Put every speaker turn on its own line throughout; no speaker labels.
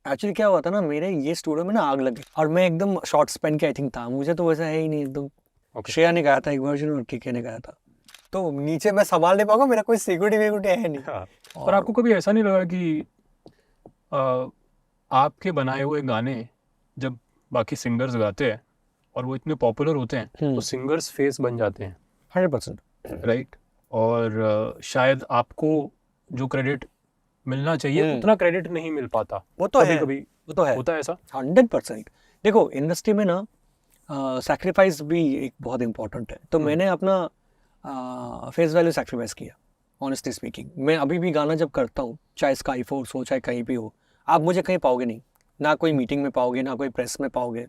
Actually क्या हुआ था ना, मेरे ये स्टूडियो में ना आग लगी और मैं एकदम शॉर्ट्स पहन के आई थिंक था, मुझे तो वैसा है ही नहीं एकदम। श्रेया ने गाया था एक वर्जन और केके ने गाया था, तो नीचे मैं संभाल नहीं पाऊंगा, मेरा कोई सिक्योरिटी विक्योरिटी है नहीं।
हाँ।
और
पर आपको कभी ऐसा नहीं लगा कि आ, आपके बनाए हुए गाने जब बाकी सिंगर्स गाते हैं और वो इतने पॉपुलर होते हैं तो सिंगर्स फेस बन जाते हैं
100%।
राइट? और शायद आपको जो क्रेडिट मिलना चाहिए उतना क्रेडिट नहीं मिल पाता।
वो तो
कभी
है,
कभी
वो तो है,
होता है ऐसा।
100%। देखो इंडस्ट्री में ना सैक्रिफाइस भी एक बहुत इंपॉर्टेंट है, तो मैंने अपना फेस वैल्यू सैक्रिफाइस किया। ऑनेस्टली स्पीकिंग, मैं अभी भी गाना जब करता हूँ, चाहे स्काई फोर्स हो चाहे कहीं भी हो, आप मुझे कहीं पाओगे नहीं, ना कोई मीटिंग में पाओगे ना कोई प्रेस में पाओगे,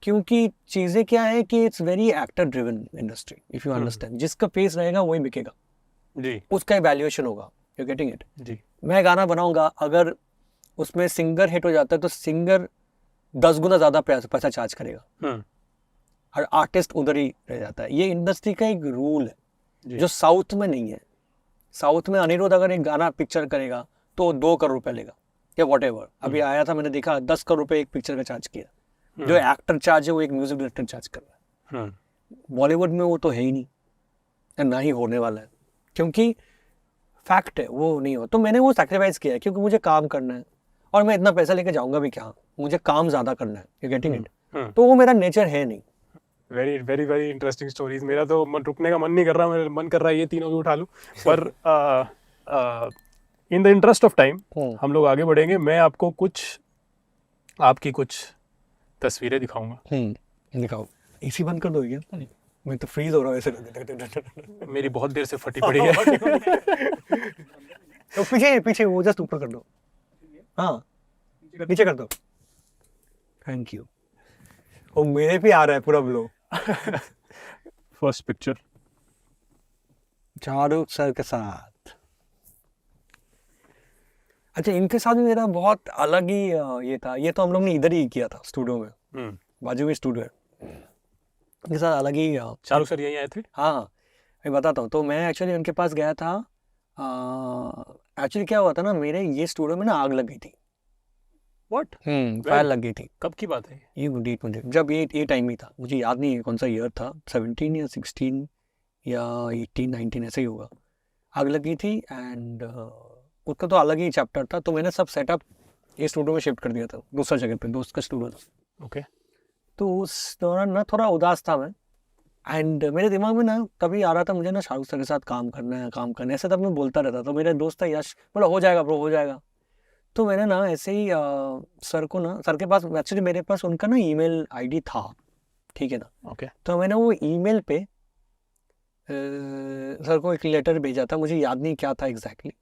क्योंकि चीज़ें क्या है कि it's very actor driven industry, if you understand. जिसका फेस रहेगा वही बिकेगा
जी
उसका वैल्यूएशन होगा, यू गेटिंग इट।
जी।
मैं गाना बनाऊंगा, अगर उसमें सिंगर हिट हो जाता है तो सिंगर 10 गुना ज़्यादा पैसा चार्ज करेगा और आर्टिस्ट उधर ही रह जाता है। ये इंडस्ट्री का एक रूल है जो साउथ में नहीं है। साउथ में अनिरुद्ध अगर एक गाना पिक्चर करेगा तो 2 करोड़ रुपए लेगा या वॉट एवर। अभी आया था, मैंने देखा 10 करोड़ रुपए एक पिक्चर का चार्ज किया। जो एक्टर चार्ज है वो एक म्यूजिक डायरेक्टर चार्ज कर रहा है। बॉलीवुड में वो तो है ही नहीं, ना ही होने वाला है, क्योंकि फैक्ट है वो नहीं हो। तो मैंने वो सैक्रिफाइस किया है क्योंकि मुझे काम करना है और मैं इतना पैसा लेके जाऊंगा भी क्या, मुझे काम ज़्यादा करना है, यू गेटिंग इट। तो वो मेरा नेचर है नहीं।
Very very very interesting stories. मेरा तो रुकने का मन नहीं कर रहा, मेरा मन कर रहा है ये तीनों भी उठा लूं। पर in the interest of time हम लोग आगे बढ़ेंगे। मैं आपको आपकी कुछ तस्वीरें दिखाऊंगा।
दिखाओ। एसी बंद कर दो क्या, मैं तो फ्रीज हो रहा हूँ ऐसे।
मेरी बहुत देर से फटी पड़ी है।
तो पीछे पीछे वो जस्ट ऊपर कर दो, हाँ नीचे कर दो, थैंक यू। वो मेरे भी आ रहा है पूरा blow.
First picture
Shahrukh sir के साथ। अच्छा, इनके साथ भी मेरा बहुत अलग ही ये था। ये तो हम लोग ने इधर ही किया था स्टूडियो में, बाजू में स्टूडियो है। इनके साथ अलग ही
शाहरुख सर यहीं आए थे।
हाँ, मैं बताता हूँ। तो मैं एक्चुअली उनके पास गया था। एक्चुअली क्या हुआ था ना, मेरे ये स्टूडियो में ना आग लग गई थी।
व्हाट?
फायर लग गई थी।
कब की बात है
ये मुझे जब ये टाइम ही था, मुझे याद नहीं है कौन सा ईयर था, 17 या 16 या 18 19 ऐसे ही होगा। आग लगी थी एंड उसका तो अलग ही चैप्टर था। तो मैंने सब सेटअप ये स्टूडियो में शिफ्ट कर दिया था, दूसरा जगह पे, दोस्त का स्टूडियो था।
ओके।
तो उस दौरान ना थोड़ा उदास था मैं, एंड मेरे दिमाग में ना कभी आ रहा था मुझे ना शाहरुख सर के साथ काम करना है, काम करना है, ऐसे तब मैं बोलता रहता। तो मेरे दोस्त था यश, बोला हो जाएगा ब्रो, हो जाएगा। तो मैंने ना ऐसे ही सर को ना, सर के पास एक्चुअली मेरे पास उनका ना ईमेल आईडी था, ठीक है ना।
ओके।
तो मैंने वो ईमेल पे सर को एक लेटर भेजा था, मुझे याद नहीं क्या था एग्जैक्टली,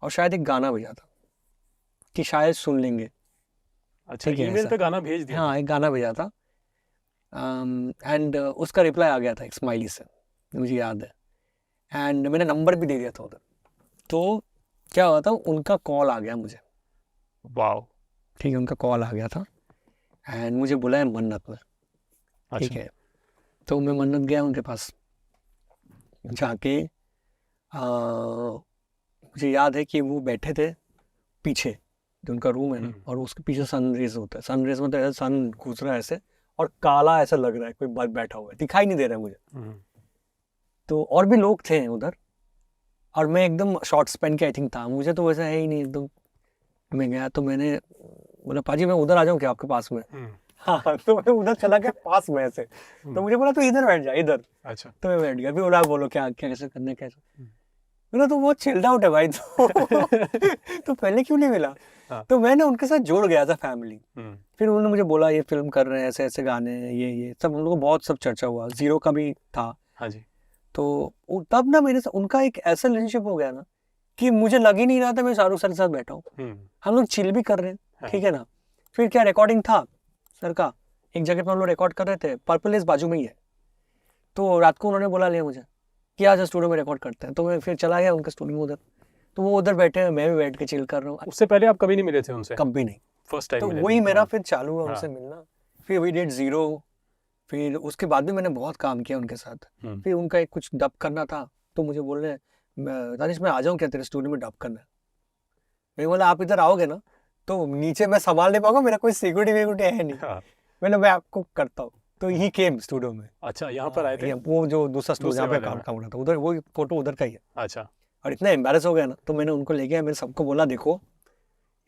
और शायद एक गाना भेजा था कि शायद सुन लेंगे।
अच्छा, ईमेल पे गाना भेज दिया?
हाँ, एक गाना भेजा था एंड उसका रिप्लाई आ गया था एक स्माइली से, मुझे याद है। एंड मैंने नंबर भी दे दिया था उधर। तो क्या हुआ था, उनका कॉल आ गया मुझे।
वाओ।
ठीक है, उनका कॉल आ गया था एंड मुझे बुलाया मन्नत में। ठीक है, तो मैं मन्नत गया उनके पास जाके। मुझे याद है कि वो बैठे थे पीछे, जो उनका रूम है ना, और उसके पीछे सनरेज होता है। सनरेज मतलब ऐसा सन घुस रहा है ऐसे, और काला ऐसा लग रहा है कोई बैठा हुआ है, दिखाई नहीं दे रहा है मुझे। तो और भी लोग थे उधर और मैं एकदम शॉर्ट्स पहन के आई थिंक था, मुझे तो वैसा है ही नहीं एकदम। मैं गया तो मैंने बोला पाजी मैं उधर आ जाऊँ क्या आपके पास में? हाँ, तो मैं उधर चला गया पास में ऐसे। तो मुझे बोला तू इधर बैठ जा, इधर।
अच्छा।
तो मैं बैठ गया, फिर बोला बोलो क्या कैसे करना है, कैसे। बोला तो बहुत चिल्ड आउट है भाई तो तो पहले क्यों नहीं मिला? तो मैं ना उनके साथ जुड़ गया था फैमिली। फिर उन्होंने मुझे बोला ये फिल्म कर रहे हैं, ऐसे ऐसे गाने हैं, ये सब हम लोग को बहुत सब चर्चा हुआ। जीरो का भी था।
हाँ जी।
तो तब ना मेरे साथ उनका एक ऐसा रिलेशनशिप हो गया ना कि मुझे लग ही नहीं रहा था मैं शाहरुख सर के साथ बैठा हूँ। हम लोग चिल भी कर रहे हैं, ठीक है ना। फिर क्या रिकॉर्डिंग था सर का, एक जगह पर हम लोग रिकॉर्ड कर रहे थे, पर्पल एज बाजू में ही है। तो रात को उन्होंने बोला लिया मुझे कि आज स्टूडियो में रिकॉर्ड करते हैं। तो मैं फिर चला गया उनके स्टूडियो में उधर। तो वो उधर बैठे हैं, मैं भी बैठ के चिल कर रहा हूँ।
उससे पहले आप कभी नहीं मिले थे उनसे?
कभी नहीं,
फर्स्ट टाइम
तो
मिले
वही
थे।
मेरा फिर चालू हुआ उनसे मिलना। फिर वी डिड जीरो। फिर उसके बाद भी मैंने बहुत काम किया उनके साथ। फिर उनका एक कुछ डब करना था, तो मुझे बोल रहे दानिश मैं आ जाऊँ क्या तेरे स्टूडियो में डब करना है? मैं बोला आप इधर आओगे ना तो नीचे मैं संभाल नहीं पाऊंगा, मेरा कोई सिक्योरिटी है नहीं।
हाँ।
मैं आपको करता हूँ। तो ही केम स्टूडियो में।
अच्छा, यहाँ पर आए थे?
वो जो दूसरा स्टूडियो
दूसरे
जहाँ पे
वाले
काम
में।
काम रहा था, उधर वो फोटो उधर का ही है।
अच्छा।
और इतना एम्बैरेस हो गया ना, तो मैंने उनको ले गया, मैंने सबको बोला देखो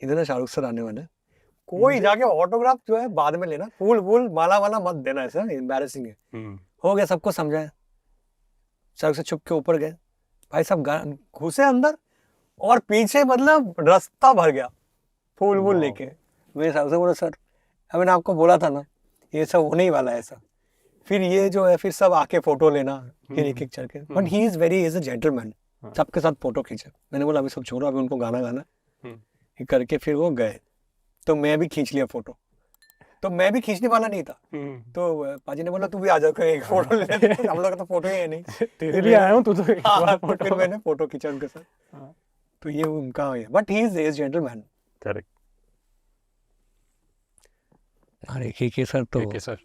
इधर ना शाहरुख सर आने वाले हैं, कोई जाके ऑटोग्राफ जो है बाद में लेना, फूल वूल माला वाला मत देना, ऐसा एम्बैरेसिंग है। हो गया, सबको समझाया। शाहरुख सर छुप के ऊपर गए, भाई साहब घुसे अंदर, और पीछे मतलब रास्ता भर गया फूल वूल लेके। मैं शाहरुख से बोला सर मैंने आपको बोला था ना ये सब होने ही वाला है ऐसा। फिर ये जो है फिर सब आके फोटो लेना, फिर एक एक चढ़ के। But he is very, is a gentleman, सबके साथ फोटो खींचे। मैंने बोला अभी सब छोड़ो, अभी उनको गाना गाना करके फिर वो गए। तो मैं भी खींच लिया फोटो, तो मैं भी खींचने वाला नहीं था। तो पाजी ने बोला तू भी आ जा एक फोटो ले ले। हम लोग का तो फोटो ही है नहीं,
तेरे लिए आया हूँ तू तो
तो फिर मैंने फोटो खींचा उनके साथ। तो ये उनका है, but he is gentleman.
Correct.
अरे के सर तो
सर,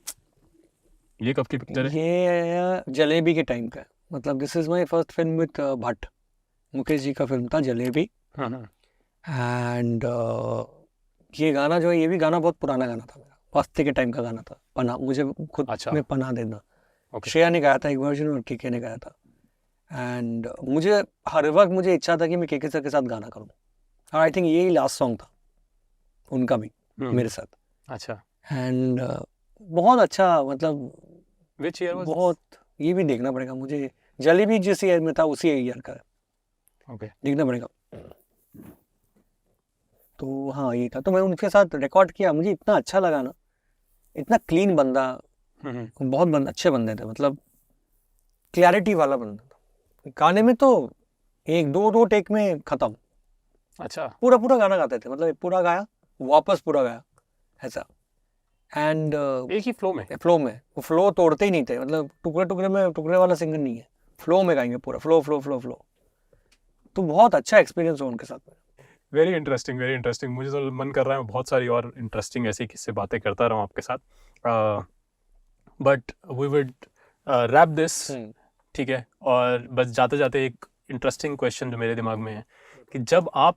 ये कब की पिक्चर है?
ये जलेबी के टाइम का है। मतलब this is my first film with Bhatt, Mukesh ji का फिल्म था जलेबी। एंड ये गाना जो है, ये भी गाना बहुत पुराना गाना था मेरा, वास्ते के टाइम का गाना था, पना मुझे खुद में पना देना। श्रेया ने गाया था एक वर्जन और के ने गाया था। एंड मुझे हर वक्त मुझे इच्छा था कि मैं के सर के साथ गाना करूँ, और आई थिंक यही लास्ट सॉन्ग था उनका भी मेरे साथ।
अच्छा।
एंड बहुत अच्छा, मतलब
Which year was
बहुत, ये भी देखना पड़ेगा मुझे, जलेबी जिस ईयर में था उसी ईयर का है।
ओके,
देखना पड़ेगा। तो हाँ ये था, तो मैं उनके साथ रिकॉर्ड किया, मुझे इतना अच्छा लगा ना, इतना क्लीन बंदा, बहुत अच्छे बंदे थे, मतलब क्लैरिटी वाला बंदा था। गाने में तो एक दो टेक में खत्म।
अच्छा।
पूरा गाना गाते थे, मतलब पूरा गाया वापस पूरा गाया ऐसा। एंड
एक ही फ्लो में
वो फ्लो तोड़ते ही नहीं थे, मतलब टुकड़े वाला सिंगर नहीं है, फ्लो में गाएंगे पूरा, फ्लो। तो बहुत अच्छा एक्सपीरियंस हो उनके साथ में।
Very interesting. मुझे तो मन कर रहा है बहुत सारी और इंटरेस्टिंग ऐसी किस्से बातें करता रहूं आपके साथ, but we would wrap this, ठीक है? और बस जाते जाते एक इंटरेस्टिंग क्वेश्चन जो मेरे दिमाग में है कि जब आप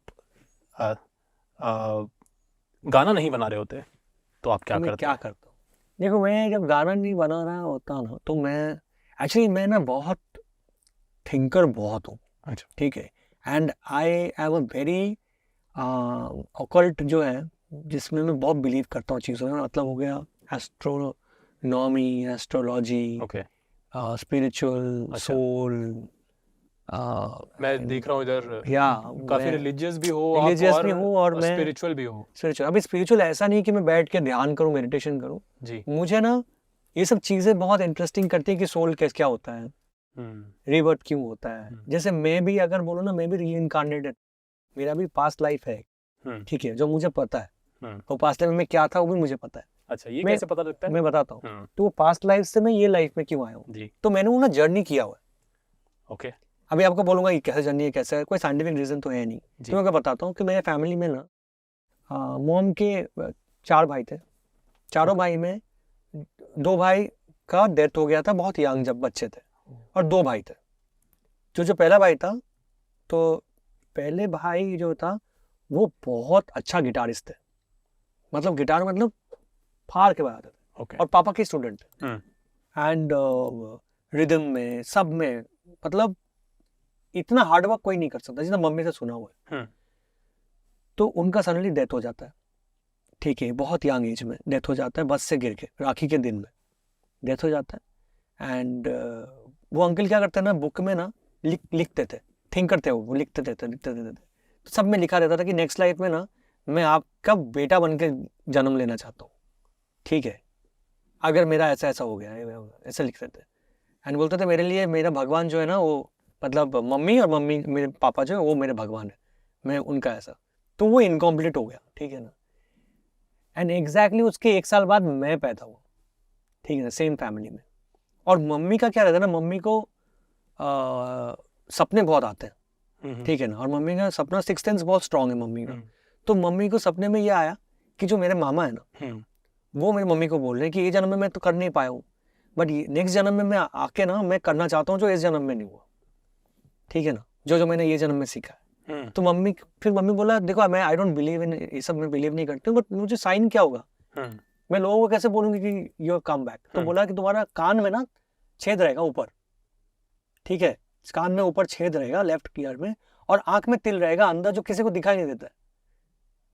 गाना नहीं बना रहे होते तो आप क्या करते हैं?
देखो, मैं जब गाना नहीं बना रहा होता ना, तो मैं ना बहुत थिंकर बहुत हूँ।
अच्छा।
ठीक है। And I have a very occult जो है, जिसमें मैं बहुत बिलीव करता हूँ चीज़ों में, मतलब हो गया एस्ट्रोनॉमी, एस्ट्रोलॉजी, स्पिरिचुअल, सोल।
मैं देख रहा हूँ इधर काफी रिलीजियस भी हो
और मैं
स्पिरिचुअल भी हो।
अभी स्पिरिचुअल ऐसा नहीं कि मैं बैठ के ध्यान करूँ, मेडिटेशन करूँ
जी।
मुझे ना ये सब चीज़ें बहुत इंटरेस्टिंग करती है कि सोल क्या होता है, रिवर्ट क्यों होता है। जैसे मैं भी अगर बोलो ना, मैं भी रीइंकार्नेटेड, मेरा भी पास्ट लाइफ है, ठीक है, जो मुझे पता है। तो पास्ट लाइफ में क्या था वो भी मुझे पता है।
अच्छा, ये कैसे पता लगता है?
मैं बताता हूँ। तो वो पास्ट लाइफ से मैं ये लाइफ में क्यों आया हूँ, तो मैंने वो ना जर्नी किया हुआ है।
ओके।
अभी आपको बोलूंगा ये कैसे जर्नी है, कैसे है, कोई साइंटिफिक रीजन तो है नहीं। तो मैं बताता हूँ कि मेरे फैमिली में ना मॉम के 4 भाई थे। चारों भाई में 2 भाई का डेथ हो गया था बहुत यंग, जब बच्चे थे, और 2 भाई थे। जो पहला भाई था, तो पहले भाई जो था वो बहुत अच्छा गिटारिस्ट थे, मतलब गिटार मतलब फाड़ के बजाते थे।
okay.
और पापा के स्टूडेंट थे। एंड रिदम में सब में, मतलब इतना हार्डवर्क कोई नहीं कर सकता जितना मम्मी से सुना हुआ है। तो उनका सडनली डेथ हो जाता है, ठीक है, बहुत यंग एज में डेथ हो जाता है, बस से गिर के, राखी के दिन में डेथ हो जाता है। एंड वो अंकल क्या करते हैं ना, बुक में ना लिखते थे, थिंक करते वो लिखते थे। तो सब में लिखा रहता था कि नेक्स्ट लाइफ में ना मैं आपका बेटा बन के जन्म लेना चाहता हूँ, ठीक है, अगर मेरा ऐसा हो गया, ऐसा लिखते थे। एंड बोलते थे मेरे लिए मेरा भगवान जो है ना, वो मतलब मम्मी मेरे पापा जो है वो मेरे भगवान है, मैं उनका ऐसा। तो वो इनकम्प्लीट हो गया, ठीक है ना। एंड एग्जैक्टली उसके 1 साल बाद मैं पैदा हुआ, ठीक है ना, सेम फैमिली में। और मम्मी का क्या रहता है ना, मम्मी को सपने बहुत आते हैं, ठीक है ना, और मम्मी का सपना 6th सेंस बहुत स्ट्रांग है मम्मी का। तो मम्मी को सपने में ये आया कि जो मेरे मामा है ना, वो मेरी मम्मी को बोल रहे हैं कि ये जन्म में मैं तो कर नहीं पाया हूँ, बट नेक्स्ट जन्म में मैं आके ना मैं करना चाहता हूँ जो इस जन्म में नहीं हुआ, ठीक है ना, जो मैंने ये जन्म में सीखा है। तो फिर मम्मी बोला देखो मैं आई डोंट बिलीव इन ये सब, मैं बिलीव नहीं करती हूँ, बट मुझे साइन क्या होगा, मैं लोगों को कैसे बोलूंगी कि यू कम बैक। तो बोला कि तुम्हारा कान में ना छेद रहेगा ऊपर, ठीक है, कान में ऊपर छेद रहेगा लेफ्ट ईयर में, और आंख में तिल रहेगा अंदर जो किसी को दिखाई नहीं देता है,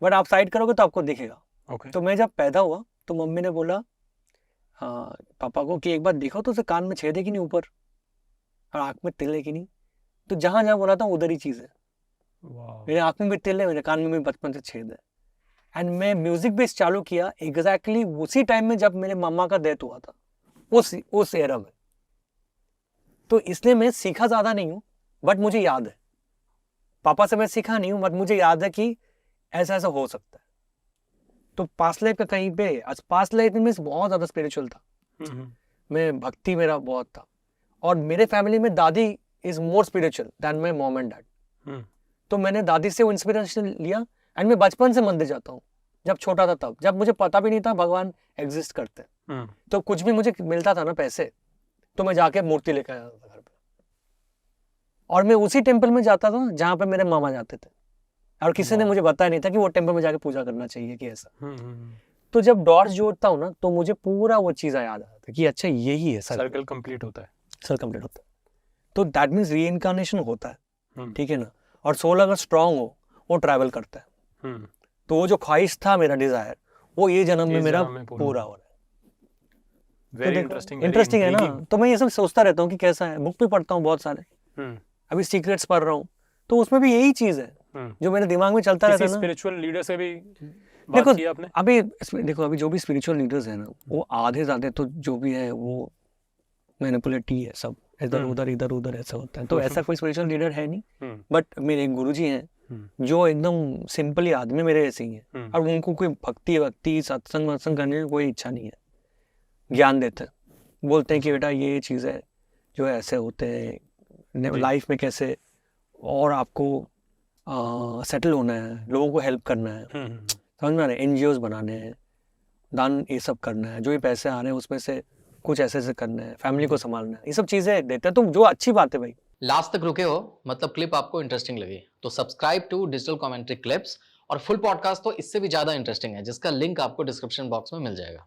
बट आप साइड करोगे तो आपको दिखेगा। तो मैं जब पैदा हुआ तो मम्मी ने बोला हाँ पापा को कि एक बार देखो तो उसे कान में छेद है कि नहीं ऊपर, और आंख में तिल है कि नहीं। तो जहां जहां बोला था उधर ही चीज है। मेरे आंख में भी तिल है, मेरे कान में भी बचपन से छेद है। एंड मैं म्यूजिक बेस चालू किया एग्जैक्टली उसी टाइम में जब मेरे मामा का डेथ हुआ था, उस एरा में। तो इसलिए मैं सीखा ज्यादा नहीं हूँ, बट मुझे याद है, पापा से मैं सीखा नहीं हूँ, बट मुझे याद है कि ऐसा ऐसा हो सकता है। तो पास्ट लाइफ का कहीं पे, पास्ट लाइफ में बहुत ज्यादा स्पिरिचुअल था, मैं भक्ति मेरा बहुत था, और मेरे फैमिली में दादी is more spiritual then my mom and dad. तो मैंने दादी से वो इंस्पिरेशन लिया, एंड मैं बचपन से मंदिर जाता हूँ, जब छोटा था तब, जब मुझे पता भी नहीं था भगवान एग्जिस्ट करते हैं। तो कुछ भी मुझे मिलता था ना पैसे, तो मैं जाके मूर्ति लेकर आता था घर पे, और मैं उसी टेम्पल में जाता था जहाँ पे मेरे मामा जाते थे, और किसी ने मुझे बताया नहीं था कि वो टेम्पल में जाके पूजा करना चाहिए कि ऐसा। तो जब डॉट्स जोड़ता हूँ ना तो मुझे पूरा वो चीज़ याद आता है कि अच्छा यही है,
सर्कल कंप्लीट होता है,
तो दैट मीन्स रीइंकार्नेशन होता है, ठीक है ना। और सोल अगर स्ट्रांग हो वो ट्रैवल करता है। तो वो जो ख्वाहिश था मेरा डिजायर, वो ये जन्म में मेरा पूरा हो रहा है।
वेरी
इंटरेस्टिंग है ना। तो मैं ये सब सोचता रहता हूँ कि कैसा है, बुक भी पढ़ता हूँ बहुत सारे, अभी सीक्रेट्स पढ़ रहा हूँ, तो उसमें भी यही चीज है जो मेरे दिमाग में चलता रहता है ना।
स्पिरिचुअल लीडर से भी
बात की आपने? अभी जो भी स्पिरिचुअल लीडर्स है ना, वो आधे ज्यादा तो जो भी है वो मैनिपुलेट ही है, सब इधर उधर ऐसा होता है। तो ऐसा कोई स्पिरिचुअल लीडर है नहीं, बट मेरे गुरुजी हैं जो एकदम सिंपल आदमी मेरे ऐसे ही हैं, और उनको कोई भक्ति सत्संग करने की कोई इच्छा नहीं है। ज्ञान देते हैं, बोलते हैं कि बेटा ये चीज़ है जो ऐसे होते हैं लाइफ में, कैसे और आपको सेटल होना है, लोगों को हेल्प करना है, समझ में आ रहा है, NGOs बनाने हैं, दान ये सब करना है, जो भी पैसे आ रहे हैं उसमें से कुछ ऐसे करना है, फैमिली को संभालना है, ये सब चीज़ें देते हैं। तो जो अच्छी बात है भाई।
लास्ट तक रुके हो, मतलब क्लिप आपको इंटरेस्टिंग लगी, तो subscribe to digital commentary clips, और फुल पॉडकास्ट तो इससे भी ज़्यादा इंटरेस्टिंग है, जिसका लिंक आपको डिस्क्रिप्शन बॉक्स में मिल जाएगा।